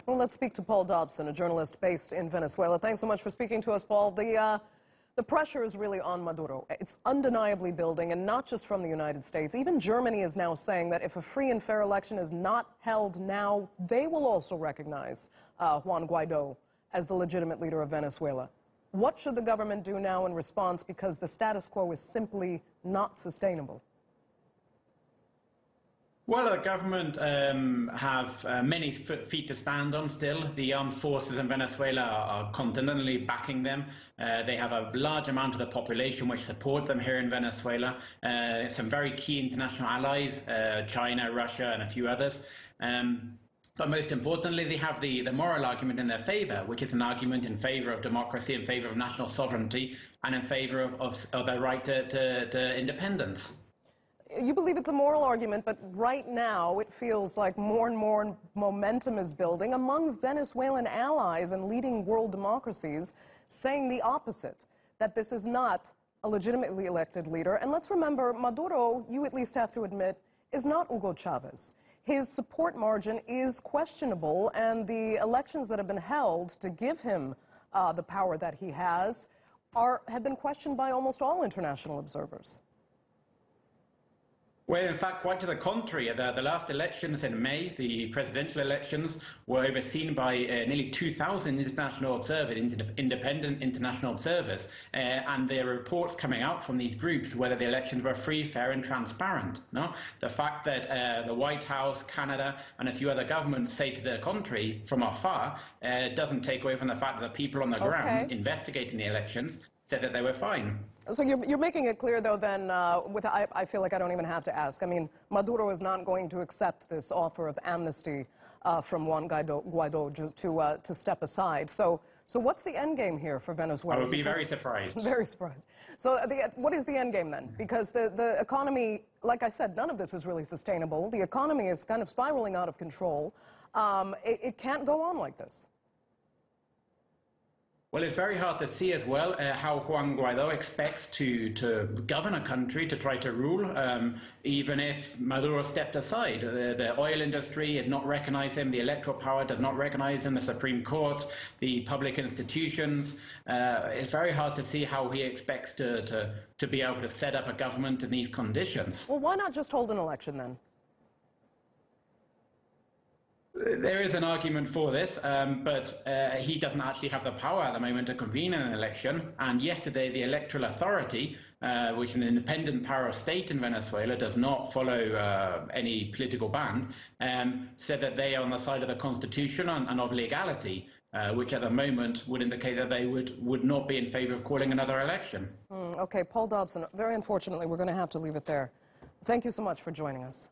Well, let's speak to Paul Dobson, a journalist based in Venezuela. Thanks so much for speaking to us, Paul. The pressure is really on Maduro. It's undeniably building, and not just from the United States. Even Germany is now saying that if a free and fair election is not held now, they will also recognize Juan Guaido as the legitimate leader of Venezuela. What should the government do now in response, because the status quo is simply not sustainable? Well, the government have many feet to stand on still. The armed forces in Venezuela are continually backing them. They have a large amount of the population which support them here in Venezuela. Some very key international allies, China, Russia, and a few others. But most importantly, they have the moral argument in their favor, which is an argument in favor of democracy, in favor of national sovereignty, and in favor of their right to independence. You believe it's a moral argument, but right now it feels like more and more momentum is building among Venezuelan allies and leading world democracies, saying the opposite, that this is not a legitimately elected leader. And let's remember, Maduro, you at least have to admit, is not Hugo Chavez. His support margin is questionable, and the elections that have been held to give him the power that he has have been questioned by almost all international observers. Well, in fact, quite to the contrary. The last elections in May, the presidential elections, were overseen by nearly 2,000 international observers, independent international observers, and there are reports coming out from these groups whether the elections were free, fair, and transparent. No, the fact that the White House, Canada, and a few other governments say to the contrary from afar doesn't take away from the fact that the people on the ground investigating the elections said that they were fine. So you're making it clear, though, then, I feel like I don't even have to ask. I mean, Maduro is not going to accept this offer of amnesty from Juan Guaido to step aside. So what's the end game here for Venezuela? I would be very surprised. Very surprised. So what is the end game, then? Because the economy, like I said, none of this is really sustainable. The economy is kind of spiraling out of control. It can't go on like this. Well, it's very hard to see as well how Juan Guaido expects to govern a country, to try to rule, even if Maduro stepped aside. The oil industry does not recognize him, the electoral power does not recognize him, the Supreme Court, the public institutions. It's very hard to see how he expects to be able to set up a government in these conditions. Well, why not just hold an election then? There is an argument for this, but he doesn't actually have the power at the moment to convene an election. And yesterday, the Electoral Authority, which is an independent power of state in Venezuela, does not follow any political band, said that they are on the side of the Constitution and of legality, which at the moment would indicate that they would not be in favor of calling another election. Okay, Paul Dobson, very unfortunately, we're going to have to leave it there. Thank you so much for joining us.